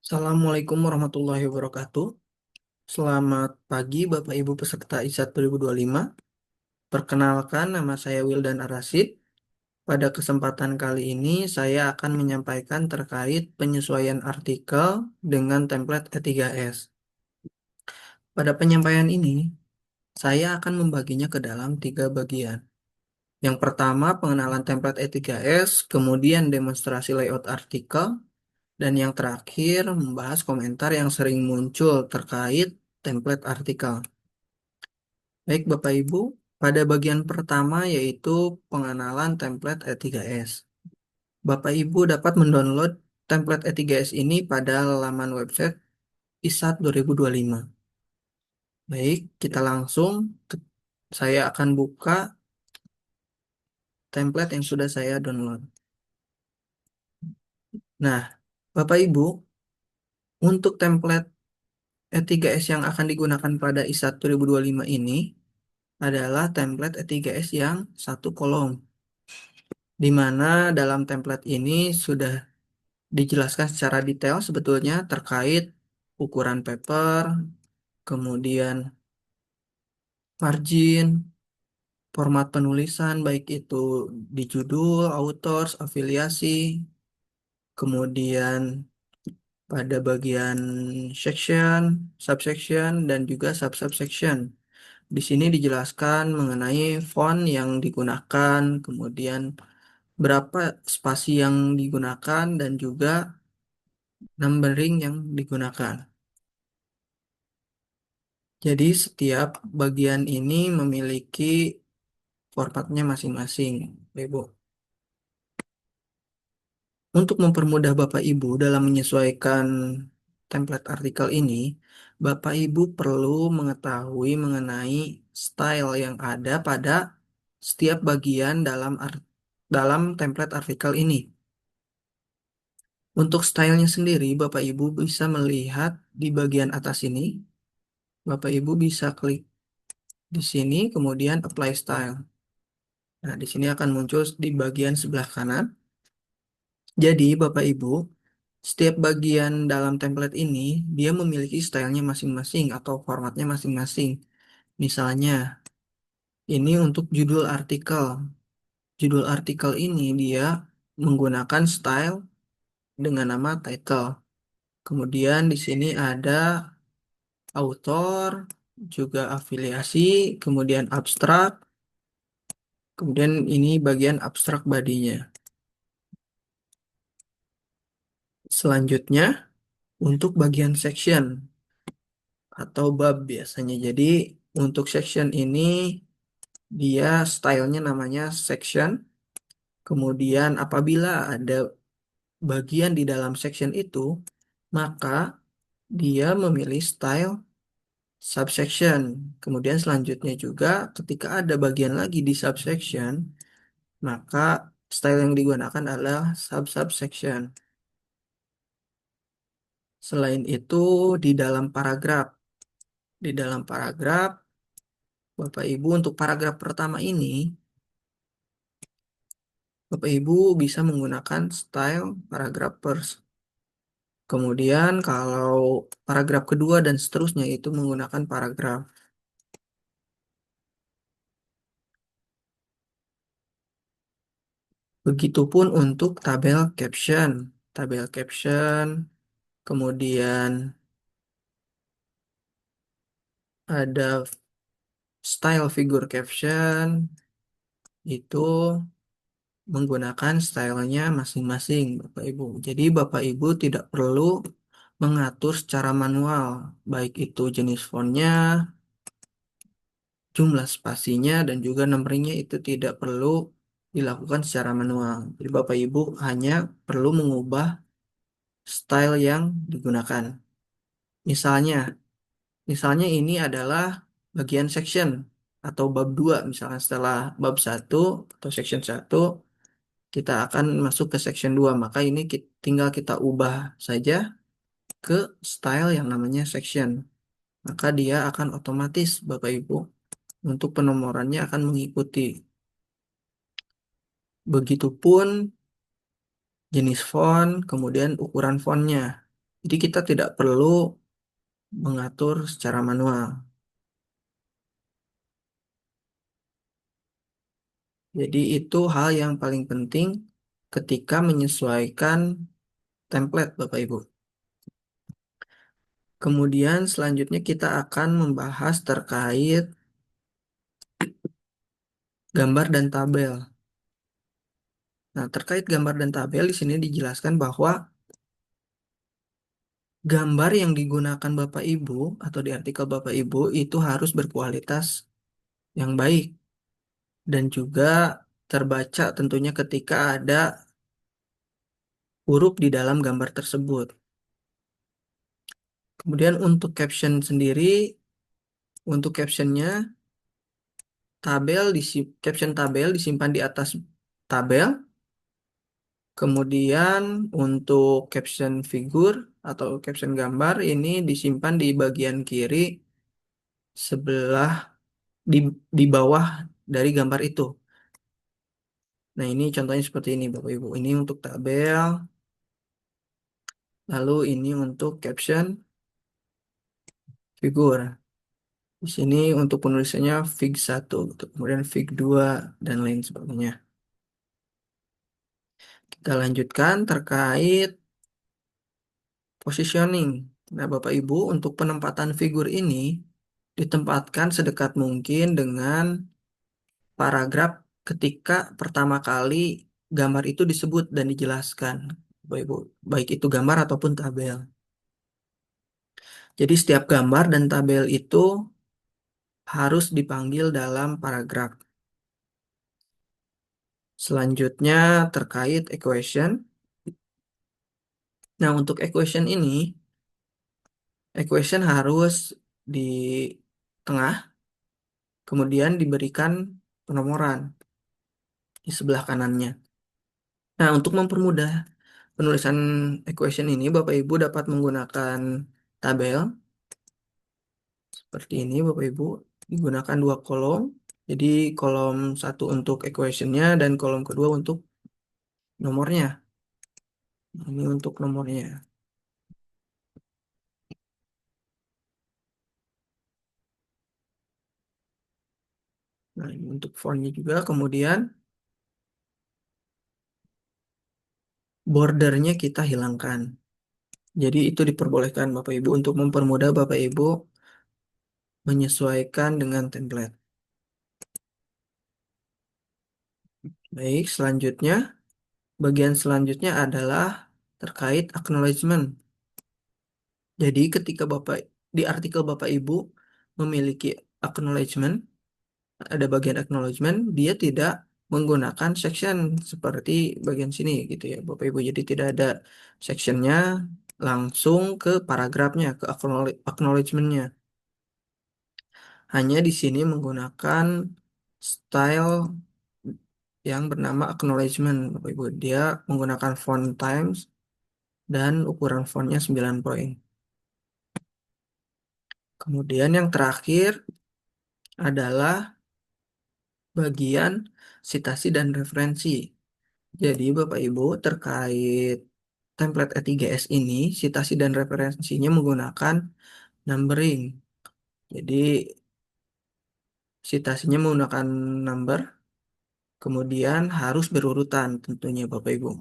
Assalamualaikum warahmatullahi wabarakatuh. Selamat pagi Bapak Ibu peserta ISAT 2025. Perkenalkan nama saya Wildan Arasid. Pada kesempatan kali ini saya akan menyampaikan terkait penyesuaian artikel dengan template E3S. Pada penyampaian ini, saya akan membaginya ke dalam tiga bagian. Yang pertama, pengenalan template E3S, kemudian demonstrasi layout artikel, dan yang terakhir, membahas komentar yang sering muncul terkait template artikel. Baik Bapak Ibu, pada bagian pertama yaitu pengenalan template E3S. Bapak Ibu dapat mendownload template E3S ini pada laman website ISAT 2025. Baik, kita langsung, saya akan buka template yang sudah saya download. Nah, Bapak Ibu, untuk template E3S yang akan digunakan pada ISAT 2025 ini adalah template E3S yang satu kolom, di mana dalam template ini sudah dijelaskan secara detail sebetulnya terkait ukuran paper, kemudian margin, format penulisan, baik itu di judul, authors, afiliasi, kemudian pada bagian section, subsection, dan juga sub-subsection. Di sini dijelaskan mengenai font yang digunakan, kemudian berapa spasi yang digunakan, dan juga numbering yang digunakan. Jadi setiap bagian ini memiliki formatnya masing-masing, Ibu. Untuk mempermudah Bapak Ibu dalam menyesuaikan template artikel ini, Bapak Ibu perlu mengetahui mengenai style yang ada pada setiap bagian dalam template artikel ini. Untuk stylenya sendiri, Bapak Ibu bisa melihat di bagian atas ini. Bapak Ibu bisa klik di sini, kemudian apply style. Nah, di sini akan muncul di bagian sebelah kanan. Jadi, Bapak Ibu, setiap bagian dalam template ini, dia memiliki stylenya masing-masing atau formatnya masing-masing. Misalnya, ini untuk judul artikel. Judul artikel ini dia menggunakan style dengan nama title. Kemudian di sini ada author, juga afiliasi, kemudian abstrak, kemudian ini bagian abstrak badinya. Selanjutnya, untuk bagian section atau bab biasanya. Jadi untuk section ini dia stylenya namanya section. Kemudian apabila ada bagian di dalam section itu, maka dia memilih style subsection. Kemudian selanjutnya juga ketika ada bagian lagi di subsection, maka style yang digunakan adalah sub-subsection. Selain itu di dalam paragraf, Bapak Ibu untuk paragraf pertama ini, Bapak Ibu bisa menggunakan style paragraph first. Kemudian kalau paragraf kedua dan seterusnya itu menggunakan paragraf. Begitupun untuk tabel caption. Tabel caption, kemudian ada style figure caption, itu menggunakan stylenya masing-masing Bapak Ibu. Jadi Bapak Ibu tidak perlu mengatur secara manual, baik itu jenis fontnya, jumlah spasinya, dan juga numberingnya itu tidak perlu dilakukan secara manual. Jadi Bapak Ibu hanya perlu mengubah style yang digunakan. Misalnya, misalnya ini adalah bagian section atau bab 2. Misalnya setelah bab satu atau section satu kita akan masuk ke section 2. Maka ini tinggal kita ubah saja ke style yang namanya section. Maka dia akan otomatis Bapak Ibu untuk penomorannya akan mengikuti. Begitupun jenis font, kemudian ukuran fontnya. Jadi kita tidak perlu mengatur secara manual. Jadi itu hal yang paling penting ketika menyesuaikan template Bapak Ibu. Kemudian selanjutnya kita akan membahas terkait gambar dan tabel. Nah, terkait gambar dan tabel di sini dijelaskan bahwa gambar yang digunakan Bapak Ibu atau di artikel Bapak Ibu itu harus berkualitas yang baik dan juga terbaca tentunya ketika ada huruf di dalam gambar tersebut. Kemudian untuk caption sendiri, untuk captionnya caption tabel disimpan di atas tabel. Kemudian untuk caption figur atau caption gambar ini disimpan di bagian kiri sebelah di di bawah dari gambar itu. Nah, ini contohnya seperti ini Bapak Ibu. Ini untuk tabel, lalu ini untuk caption figur. Di sini untuk penulisannya fig 1, gitu. Kemudian fig 2 dan lain sebagainya. Kita lanjutkan terkait positioning. Nah, Bapak Ibu, untuk penempatan figur ini ditempatkan sedekat mungkin dengan paragraf ketika pertama kali gambar itu disebut dan dijelaskan. Bapak Ibu, baik itu gambar ataupun tabel. Jadi setiap gambar dan tabel itu harus dipanggil dalam paragraf. Selanjutnya terkait equation. Nah, untuk equation harus di tengah, kemudian diberikan penomoran di sebelah kanannya. Nah, untuk mempermudah penulisan equation ini, Bapak Ibu dapat menggunakan tabel seperti ini, Bapak Ibu. Digunakan dua kolom. Jadi kolom satu untuk equationnya dan kolom kedua untuk nomornya. Ini untuk nomornya. Nah, ini untuk fontnya juga. Kemudian bordernya kita hilangkan. Jadi itu diperbolehkan Bapak Ibu untuk mempermudah Bapak Ibu menyesuaikan dengan template. Baik, selanjutnya, bagian selanjutnya adalah terkait acknowledgement. Jadi ketika di artikel Bapak Ibu memiliki acknowledgement, ada bagian acknowledgement, dia tidak menggunakan section seperti bagian sini gitu ya Bapak Ibu. Jadi tidak ada sectionnya, langsung ke paragrafnya, ke acknowledgement-nya. Hanya di sini menggunakan style yang bernama acknowledgement, Bapak Ibu. Dia menggunakan font Times dan ukuran fontnya 9 poin. Kemudian yang terakhir adalah bagian citasi dan referensi. Jadi Bapak Ibu terkait template E3S ini, citasi dan referensinya menggunakan numbering. Jadi citasinya menggunakan number, kemudian harus berurutan tentunya Bapak Ibu.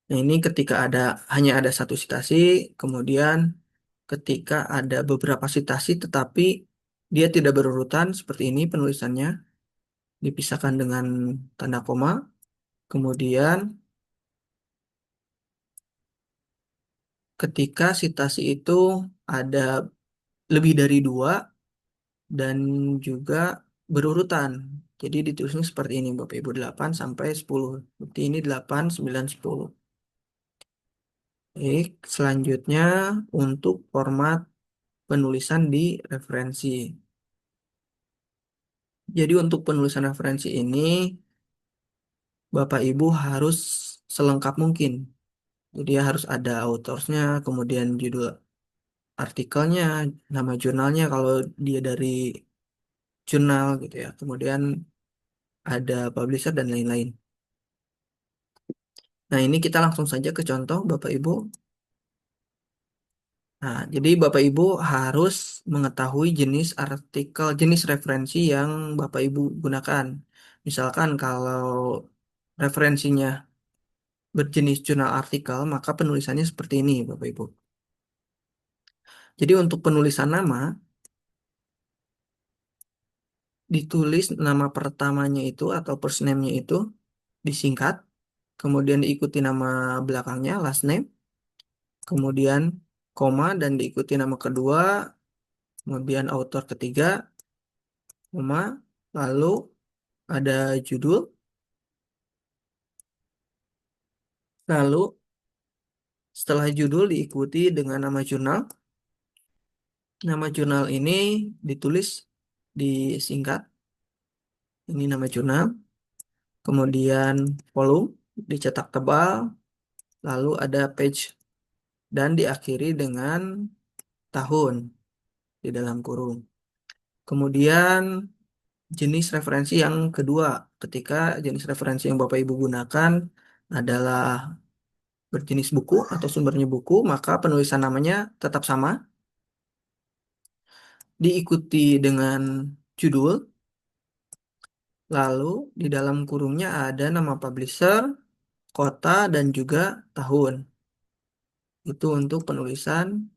Nah, ini ketika hanya ada satu citasi, kemudian ketika ada beberapa citasi tetapi dia tidak berurutan seperti ini penulisannya, dipisahkan dengan tanda koma. Kemudian ketika citasi itu ada lebih dari dua dan juga berurutan. Jadi ditulisnya seperti ini Bapak Ibu 8 sampai 10. Seperti ini 8, 9, 10. Baik, selanjutnya untuk format penulisan di referensi. Jadi untuk penulisan referensi ini Bapak Ibu harus selengkap mungkin. Jadi harus ada autorsnya, kemudian judul artikelnya, nama jurnalnya kalau dia dari jurnal gitu ya. Kemudian ada publisher dan lain-lain. Nah, ini kita langsung saja ke contoh Bapak Ibu. Nah, jadi Bapak Ibu harus mengetahui jenis artikel, jenis referensi yang Bapak Ibu gunakan. Misalkan kalau referensinya berjenis jurnal artikel, maka penulisannya seperti ini, Bapak Ibu. Jadi untuk penulisan nama, ditulis nama pertamanya itu atau first name-nya itu disingkat, kemudian diikuti nama belakangnya, last name, kemudian koma dan diikuti nama kedua, kemudian author ketiga, koma, lalu ada judul, lalu setelah judul diikuti dengan nama jurnal. Nama jurnal ini ditulis disingkat, ini nama jurnal, kemudian volume dicetak tebal, lalu ada page dan diakhiri dengan tahun di dalam kurung. Kemudian jenis referensi yang kedua, ketika jenis referensi yang Bapak Ibu gunakan adalah berjenis buku atau sumbernya buku, maka penulisan namanya tetap sama, diikuti dengan judul, lalu di dalam kurungnya ada nama publisher, kota, dan juga tahun. Itu untuk penulisan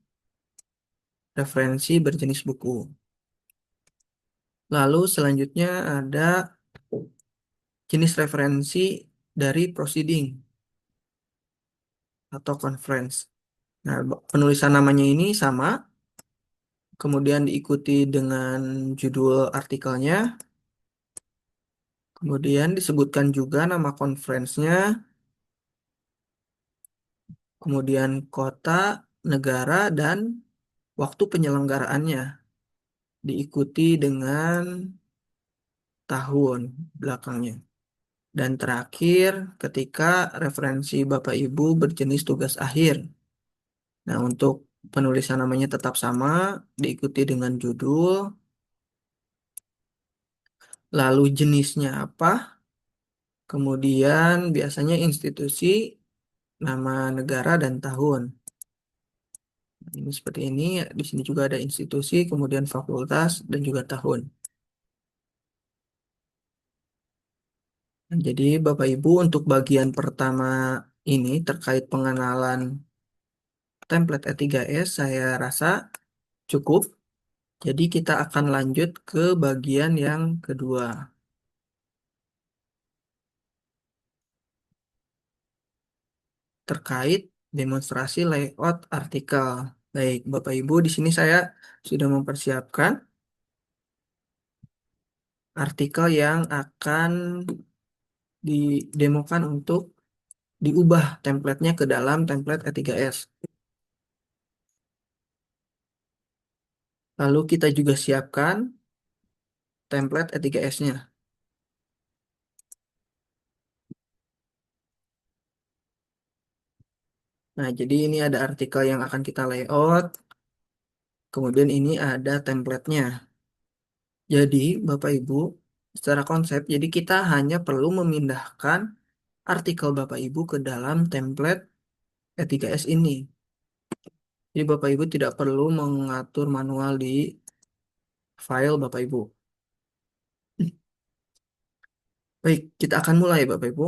referensi berjenis buku. Lalu selanjutnya ada jenis referensi dari proceeding atau conference. Nah, penulisan namanya ini sama, kemudian diikuti dengan judul artikelnya, kemudian disebutkan juga nama conference-nya, kemudian kota, negara, dan waktu penyelenggaraannya, diikuti dengan tahun belakangnya. Dan terakhir, ketika referensi Bapak Ibu berjenis tugas akhir. Nah, untuk penulisan namanya tetap sama, diikuti dengan judul, lalu jenisnya apa, kemudian biasanya institusi, nama negara, dan tahun. Nah, ini seperti ini, di sini juga ada institusi, kemudian fakultas, dan juga tahun. Nah, jadi Bapak Ibu untuk bagian pertama ini terkait pengenalan template E3S saya rasa cukup. Jadi kita akan lanjut ke bagian yang kedua terkait demonstrasi layout artikel. Baik, Bapak Ibu, di sini saya sudah mempersiapkan artikel yang akan didemokan untuk diubah template-nya ke dalam template E3S. Lalu kita juga siapkan template E3S-nya. Nah, jadi ini ada artikel yang akan kita layout, kemudian ini ada template-nya. Jadi, Bapak Ibu, secara konsep, jadi kita hanya perlu memindahkan artikel Bapak Ibu ke dalam template E3S ini. Jadi Bapak Ibu tidak perlu mengatur manual di file Bapak Ibu. Baik, kita akan mulai Bapak Ibu.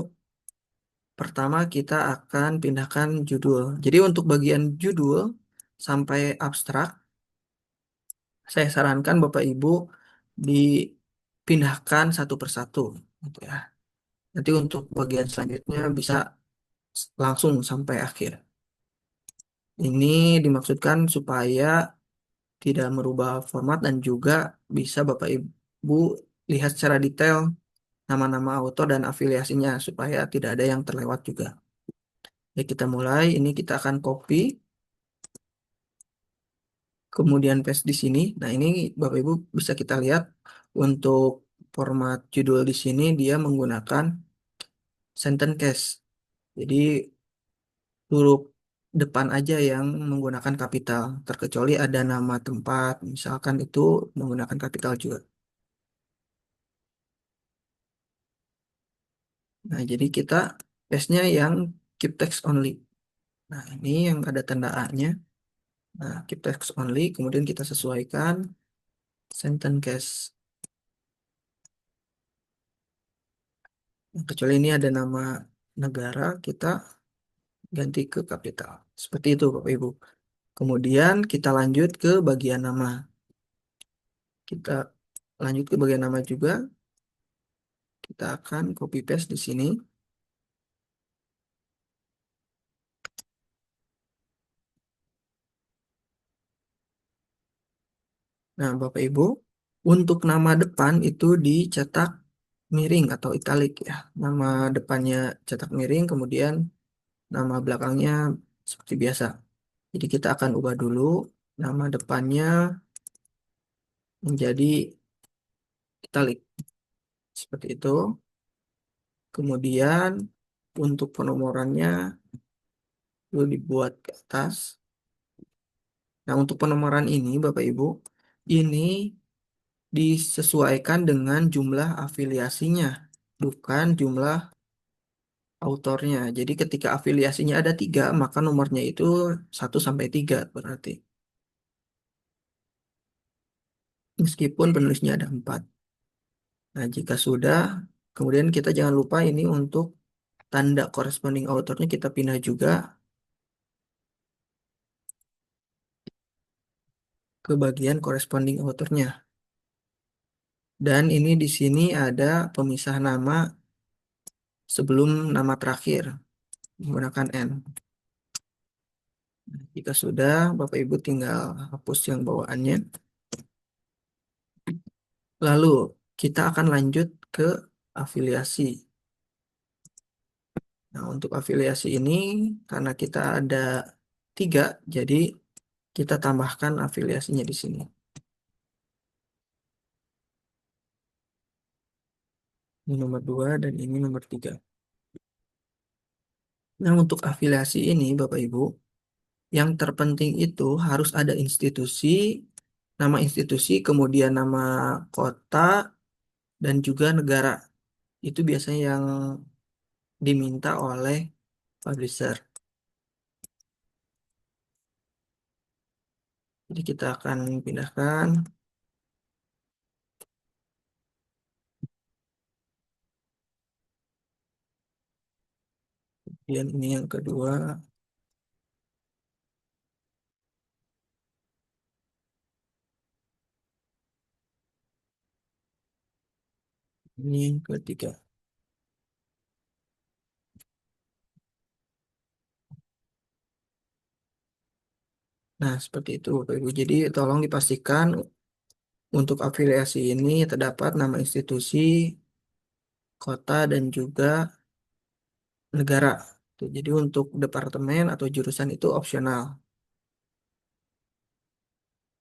Pertama kita akan pindahkan judul. Jadi untuk bagian judul sampai abstrak, saya sarankan Bapak Ibu dipindahkan satu persatu, gitu ya. Nanti untuk bagian selanjutnya bisa langsung sampai akhir. Ini dimaksudkan supaya tidak merubah format dan juga bisa Bapak Ibu lihat secara detail nama-nama author dan afiliasinya supaya tidak ada yang terlewat juga. Ya, kita mulai. Ini kita akan copy, kemudian paste di sini. Nah, ini Bapak Ibu bisa kita lihat untuk format judul di sini dia menggunakan sentence case. Jadi huruf depan aja yang menggunakan kapital, terkecuali ada nama tempat, misalkan itu menggunakan kapital juga. Nah, jadi kita paste-nya yang keep text only. Nah, ini yang ada tanda A-nya. Nah, keep text only, kemudian kita sesuaikan sentence case. Nah, kecuali ini ada nama negara, kita ganti ke kapital. Seperti itu, Bapak Ibu. Kemudian kita lanjut ke bagian nama. Kita lanjut ke bagian nama juga. Kita akan copy paste di sini. Nah, Bapak Ibu, untuk nama depan itu dicetak miring atau italik ya. Nama depannya cetak miring, kemudian nama belakangnya seperti biasa. Jadi kita akan ubah dulu nama depannya menjadi italik. Seperti itu. Kemudian untuk penomorannya itu dibuat ke atas. Nah, untuk penomoran ini Bapak Ibu, ini disesuaikan dengan jumlah afiliasinya, bukan jumlah autornya. Jadi ketika afiliasinya ada 3, maka nomornya itu 1 sampai 3 berarti. Meskipun penulisnya ada 4. Nah, jika sudah, kemudian kita jangan lupa ini untuk tanda corresponding authornya kita pindah juga ke bagian corresponding authornya. Dan ini di sini ada pemisah nama sebelum nama terakhir menggunakan N. Jika sudah, Bapak Ibu tinggal hapus yang bawaannya. Lalu kita akan lanjut ke afiliasi. Nah, untuk afiliasi ini karena kita ada 3, jadi kita tambahkan afiliasinya di sini. Ini nomor 2 dan ini nomor 3. Nah, untuk afiliasi ini Bapak Ibu, yang terpenting itu harus ada institusi, nama institusi, kemudian nama kota, dan juga negara. Itu biasanya yang diminta oleh publisher. Jadi kita akan pindahkan. Kemudian ini yang kedua. Ini yang ketiga. Nah, seperti itu Bapak Ibu. Jadi tolong dipastikan untuk afiliasi ini terdapat nama institusi, kota, dan juga negara. Tuh, jadi untuk departemen atau jurusan itu opsional.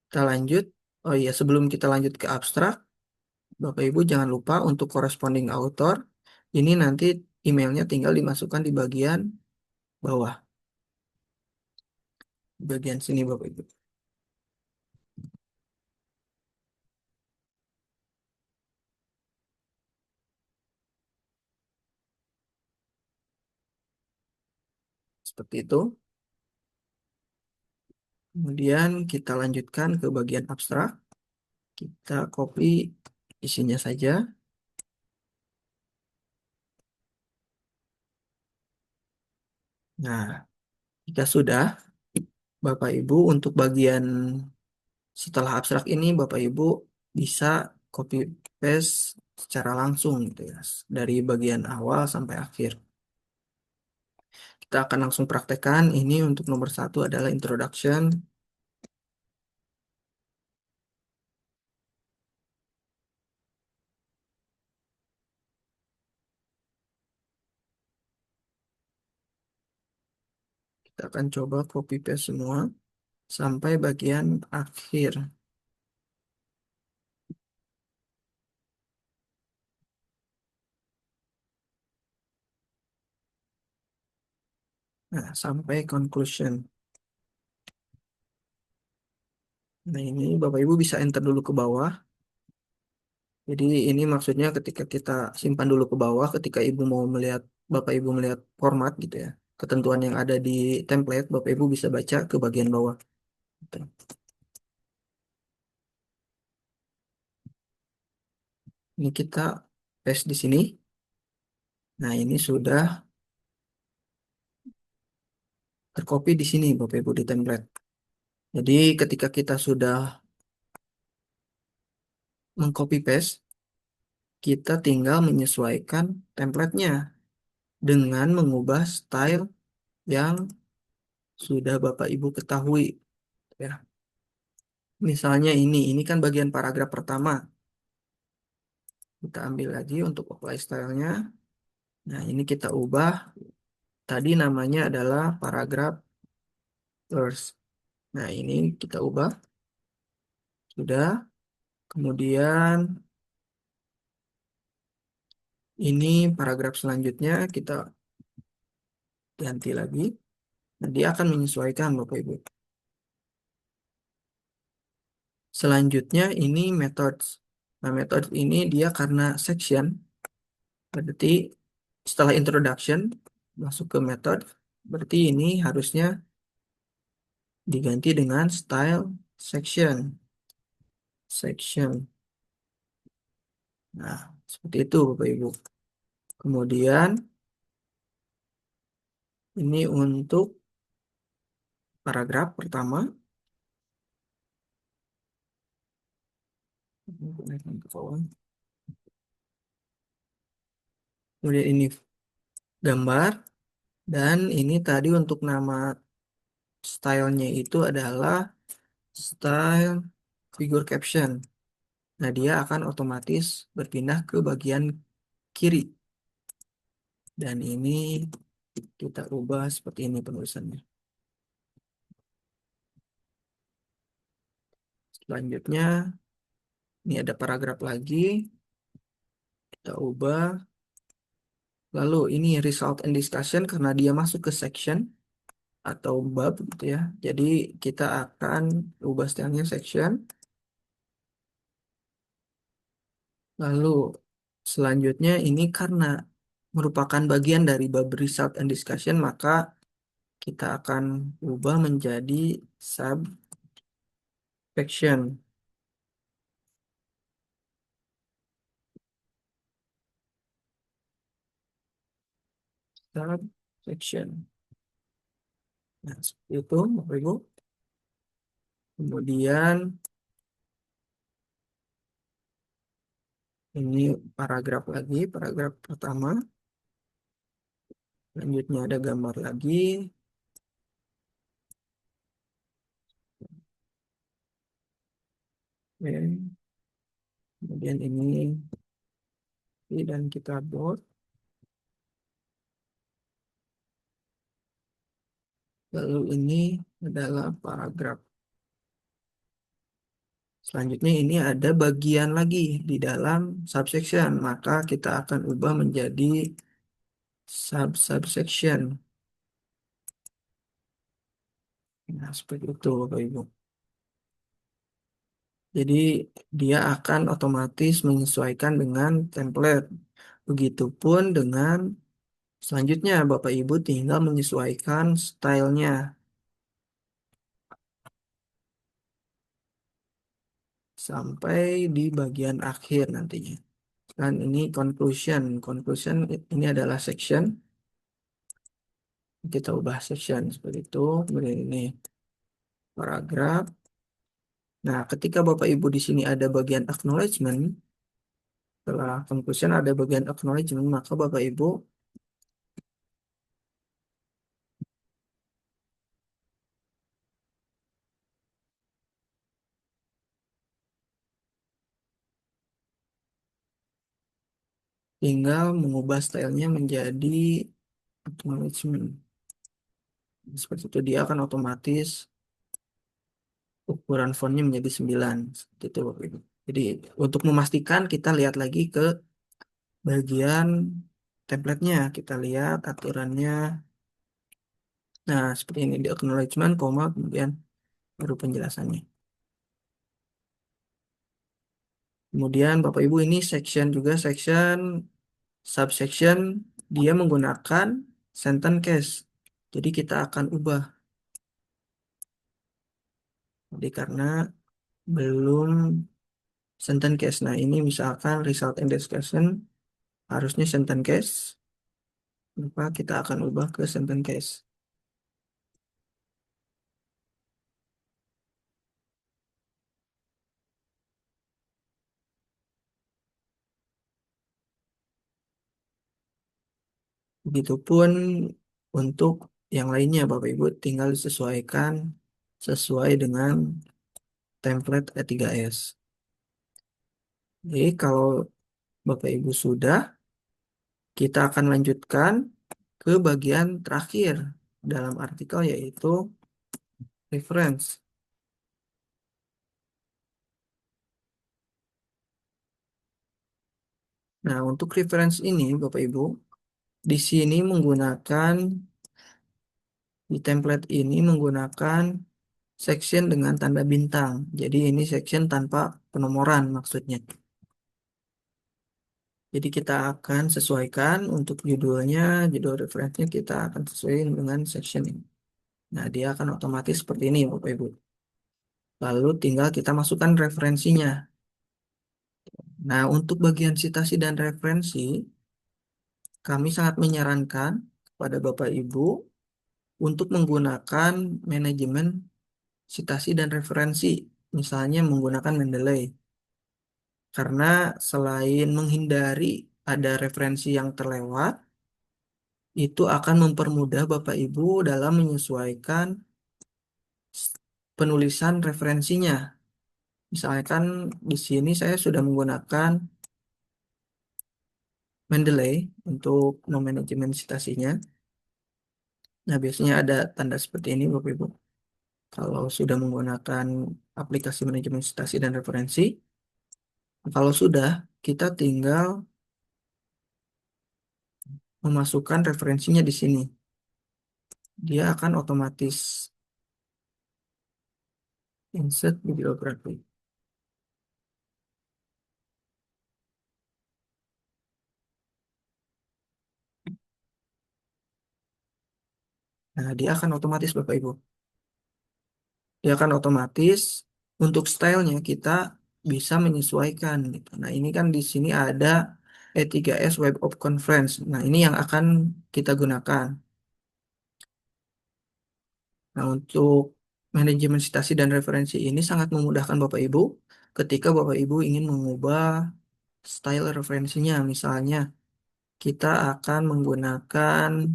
Kita lanjut. Oh iya, sebelum kita lanjut ke abstrak, Bapak Ibu jangan lupa untuk corresponding author. Ini nanti emailnya tinggal dimasukkan di bagian bawah. Di bagian sini Bapak Ibu. Seperti itu. Kemudian kita lanjutkan ke bagian abstrak. Kita copy isinya saja. Nah, jika sudah, Bapak Ibu untuk bagian setelah abstrak ini Bapak Ibu bisa copy paste secara langsung gitu ya, dari bagian awal sampai akhir. Kita akan langsung praktekkan. Ini untuk nomor 1 adalah introduction. Kita akan coba copy paste semua sampai bagian akhir. Nah, sampai conclusion. Nah, ini Bapak Ibu bisa enter dulu ke bawah. Jadi ini maksudnya ketika kita simpan dulu ke bawah, ketika Ibu mau melihat, Bapak Ibu melihat format gitu ya, ketentuan yang ada di template, Bapak Ibu bisa baca ke bagian bawah. Ini kita paste di sini. Nah, ini sudah tercopy di sini, Bapak Ibu, di template. Jadi, ketika kita sudah mengcopy paste, kita tinggal menyesuaikan templatenya dengan mengubah style yang sudah Bapak Ibu ketahui. Ya. Misalnya ini kan bagian paragraf pertama. Kita ambil lagi untuk apply stylenya. Nah, ini kita ubah. Tadi namanya adalah paragraf first. Nah, ini kita ubah. Sudah. Kemudian ini paragraf selanjutnya kita ganti lagi. Nah, dia akan menyesuaikan Bapak Ibu. Selanjutnya ini methods. Nah, methods ini dia karena section. Berarti setelah introduction masuk ke method. Berarti ini harusnya diganti dengan style section. Section. Nah, seperti itu Bapak Ibu. Kemudian ini untuk paragraf pertama. Naikkan ke bawah. Kemudian ini gambar. Dan ini tadi untuk nama stylenya itu adalah style figure caption. Nah, dia akan otomatis berpindah ke bagian kiri. Dan ini kita ubah seperti ini penulisannya. Selanjutnya, ini ada paragraf lagi. Kita ubah. Lalu ini result and discussion karena dia masuk ke section atau bab gitu ya. Jadi kita akan ubah stylenya section. Lalu selanjutnya ini karena merupakan bagian dari bab result and discussion, maka kita akan ubah menjadi subsection. Subsection. Nah, seperti itu, Bapak Ibu. Kemudian ini paragraf lagi, paragraf pertama. Selanjutnya ada gambar lagi. Oke. Kemudian ini dan kita bold. Lalu ini adalah paragraf. Selanjutnya ini ada bagian lagi di dalam subsection. Maka kita akan ubah menjadi subsection. Nah, seperti itu Bapak Ibu. Jadi dia akan otomatis menyesuaikan dengan template. Begitupun dengan selanjutnya Bapak Ibu tinggal menyesuaikan stylenya sampai di bagian akhir nantinya. Dan ini conclusion. Conclusion ini adalah section. Kita ubah section seperti itu. Kemudian ini paragraf. Nah, ketika Bapak Ibu di sini ada bagian acknowledgement, setelah conclusion ada bagian acknowledgement, maka Bapak Ibu tinggal mengubah stylenya menjadi acknowledgement. Seperti itu dia akan otomatis ukuran fontnya menjadi 9. Seperti itu Bapak Ibu. Jadi untuk memastikan kita lihat lagi ke bagian templatenya. Kita lihat aturannya. Nah, seperti ini di acknowledgement, koma, kemudian baru penjelasannya. Kemudian Bapak Ibu ini section juga, section, subsection, dia menggunakan sentence case. Jadi kita akan ubah. Jadi karena belum sentence case. Nah, ini misalkan result in discussion harusnya sentence case, maka kita akan ubah ke sentence case. Begitupun untuk yang lainnya, Bapak Ibu, tinggal disesuaikan sesuai dengan template E3S. Jadi kalau Bapak Ibu sudah, kita akan lanjutkan ke bagian terakhir dalam artikel yaitu reference. Nah, untuk reference ini Bapak Ibu, di sini menggunakan di template ini menggunakan section dengan tanda bintang. Jadi ini section tanpa penomoran maksudnya. Jadi kita akan sesuaikan untuk judulnya, judul referensinya kita akan sesuaikan dengan section ini. Nah, dia akan otomatis seperti ini Bapak Ibu. Lalu tinggal kita masukkan referensinya. Nah, untuk bagian citasi dan referensi, kami sangat menyarankan kepada Bapak Ibu untuk menggunakan manajemen citasi dan referensi, misalnya menggunakan Mendeley. Karena selain menghindari ada referensi yang terlewat, itu akan mempermudah Bapak Ibu dalam menyesuaikan penulisan referensinya. Misalkan di sini saya sudah menggunakan Mendeley untuk manajemen citasinya. Nah, biasanya ada tanda seperti ini, Bapak Ibu. Kalau sudah menggunakan aplikasi manajemen citasi dan referensi, kalau sudah, kita tinggal memasukkan referensinya di sini. Dia akan otomatis insert bibliography. Nah, dia akan otomatis, Bapak Ibu. Dia akan otomatis untuk stylenya kita bisa menyesuaikan gitu. Nah, ini kan di sini ada E3S Web of Conference. Nah, ini yang akan kita gunakan. Nah, untuk manajemen citasi dan referensi ini sangat memudahkan Bapak Ibu ketika Bapak Ibu ingin mengubah style referensinya. Misalnya, kita akan menggunakan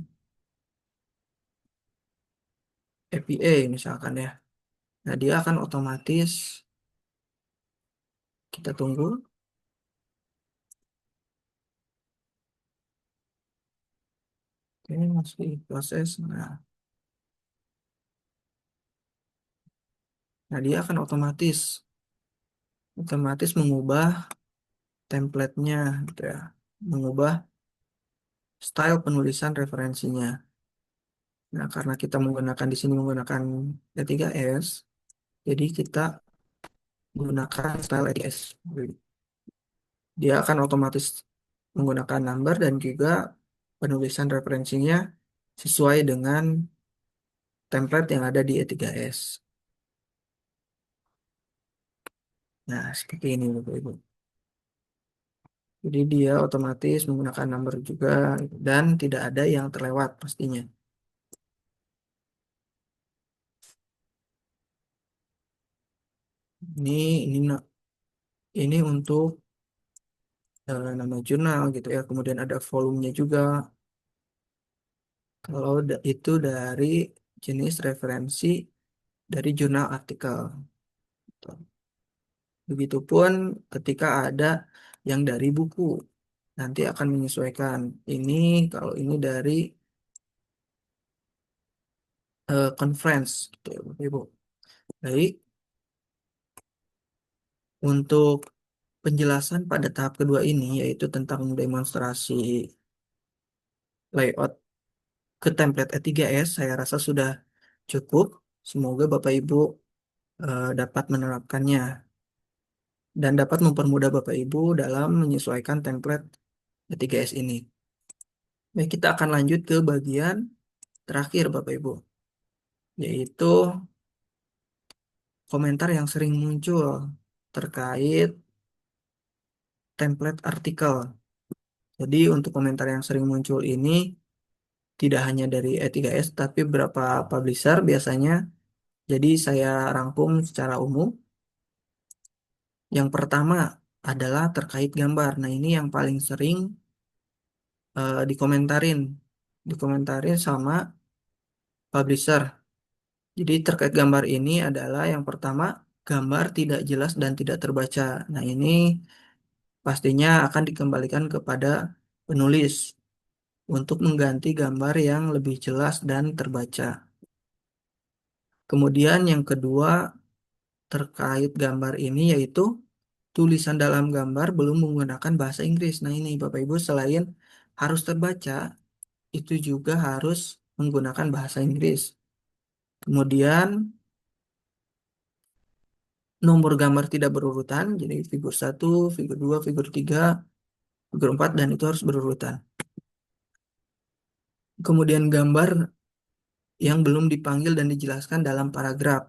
APA misalkan ya. Nah, dia akan otomatis kita tunggu. Oke, masih proses. Nah, dia akan otomatis mengubah template-nya gitu ya. Mengubah style penulisan referensinya. Nah, karena kita menggunakan di sini menggunakan E3S, jadi kita gunakan style ETS. Dia akan otomatis menggunakan number dan juga penulisan referensinya sesuai dengan template yang ada di E3S. Nah, seperti ini Bapak Ibu. Jadi dia otomatis menggunakan number juga dan tidak ada yang terlewat pastinya. Ini ini ini untuk nama jurnal gitu ya. Kemudian ada volumenya juga. Kalau itu dari jenis referensi dari jurnal artikel. Begitupun ketika ada yang dari buku, nanti akan menyesuaikan. Ini kalau ini dari conference, gitu ya, Bapak Ibu. Baik, untuk penjelasan pada tahap kedua ini, yaitu tentang demonstrasi layout ke template E3S, saya rasa sudah cukup. Semoga Bapak Ibu dapat menerapkannya dan dapat mempermudah Bapak Ibu dalam menyesuaikan template E3S ini. Baik, kita akan lanjut ke bagian terakhir Bapak Ibu, yaitu komentar yang sering muncul terkait template artikel. Jadi untuk komentar yang sering muncul ini tidak hanya dari E3S tapi beberapa publisher biasanya. Jadi saya rangkum secara umum. Yang pertama adalah terkait gambar. Nah, ini yang paling sering dikomentarin, dikomentarin sama publisher. Jadi terkait gambar ini adalah yang pertama, gambar tidak jelas dan tidak terbaca. Nah, ini pastinya akan dikembalikan kepada penulis untuk mengganti gambar yang lebih jelas dan terbaca. Kemudian yang kedua terkait gambar ini yaitu tulisan dalam gambar belum menggunakan bahasa Inggris. Nah, ini Bapak Ibu selain harus terbaca, itu juga harus menggunakan bahasa Inggris. Kemudian nomor gambar tidak berurutan, jadi figur satu, figur 2, figur 3, figur 4 dan itu harus berurutan. Kemudian gambar yang belum dipanggil dan dijelaskan dalam paragraf.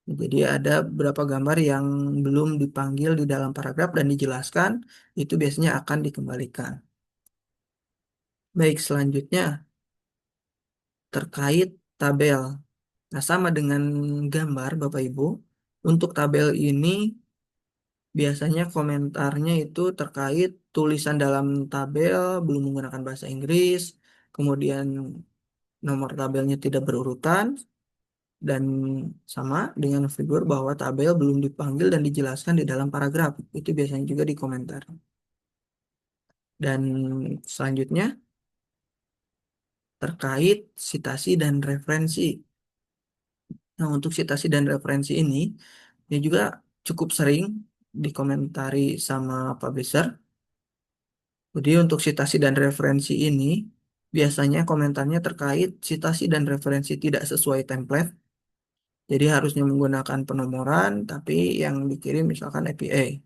Jadi ada beberapa gambar yang belum dipanggil di dalam paragraf dan dijelaskan, itu biasanya akan dikembalikan. Baik, selanjutnya terkait tabel. Nah, sama dengan gambar Bapak Ibu, untuk tabel ini biasanya komentarnya itu terkait tulisan dalam tabel belum menggunakan bahasa Inggris, kemudian nomor tabelnya tidak berurutan, dan sama dengan figur bahwa tabel belum dipanggil dan dijelaskan di dalam paragraf. Itu biasanya juga dikomentar. Dan selanjutnya terkait citasi dan referensi. Nah, untuk citasi dan referensi ini, ini juga cukup sering dikomentari sama publisher. Jadi untuk citasi dan referensi ini, biasanya komentarnya terkait citasi dan referensi tidak sesuai template. Jadi harusnya menggunakan penomoran, tapi yang dikirim misalkan APA.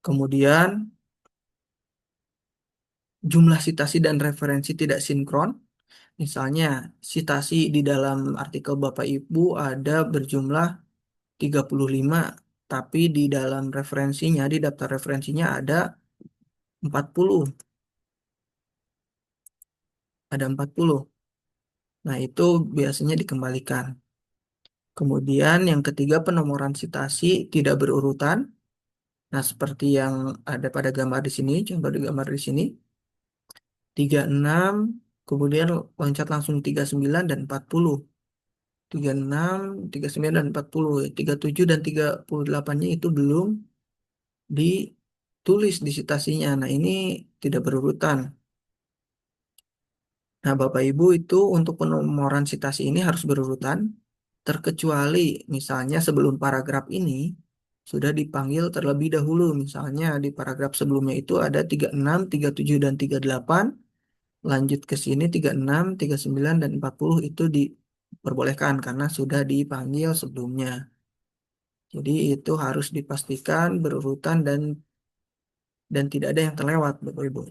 Kemudian jumlah citasi dan referensi tidak sinkron. Misalnya citasi di dalam artikel Bapak Ibu ada berjumlah 35, tapi di dalam referensinya, di daftar referensinya ada 40. Ada 40. Nah, itu biasanya dikembalikan. Kemudian yang ketiga penomoran citasi tidak berurutan. Nah, seperti yang ada pada gambar di sini, contoh di gambar di sini, 36, kemudian loncat langsung 39 dan 40. 36, 39 dan 40, 37 dan 38-nya itu belum ditulis di citasinya. Nah, ini tidak berurutan. Nah, Bapak Ibu itu untuk penomoran citasi ini harus berurutan, terkecuali misalnya sebelum paragraf ini sudah dipanggil terlebih dahulu. Misalnya di paragraf sebelumnya itu ada 36, 37 dan 38, lanjut ke sini 36, 39 dan 40 itu diperbolehkan karena sudah dipanggil sebelumnya. Jadi itu harus dipastikan berurutan dan tidak ada yang terlewat, Bapak Ibu.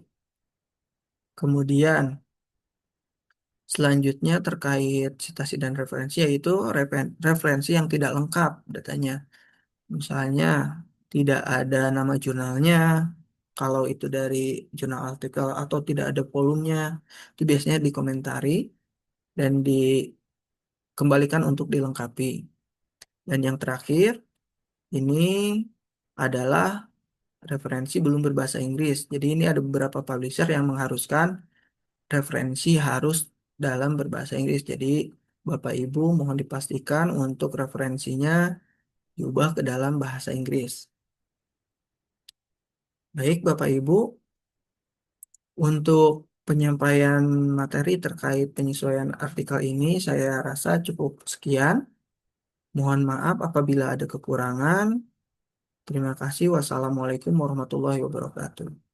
Kemudian selanjutnya terkait citasi dan referensi yaitu referensi yang tidak lengkap datanya. Misalnya tidak ada nama jurnalnya, kalau itu dari jurnal artikel atau tidak ada volumenya, itu biasanya dikomentari dan dikembalikan untuk dilengkapi. Dan yang terakhir, ini adalah referensi belum berbahasa Inggris. Jadi ini ada beberapa publisher yang mengharuskan referensi harus dalam berbahasa Inggris. Jadi Bapak Ibu mohon dipastikan untuk referensinya diubah ke dalam bahasa Inggris. Baik Bapak Ibu, untuk penyampaian materi terkait penyesuaian artikel ini saya rasa cukup sekian. Mohon maaf apabila ada kekurangan. Terima kasih. Wassalamualaikum warahmatullahi wabarakatuh.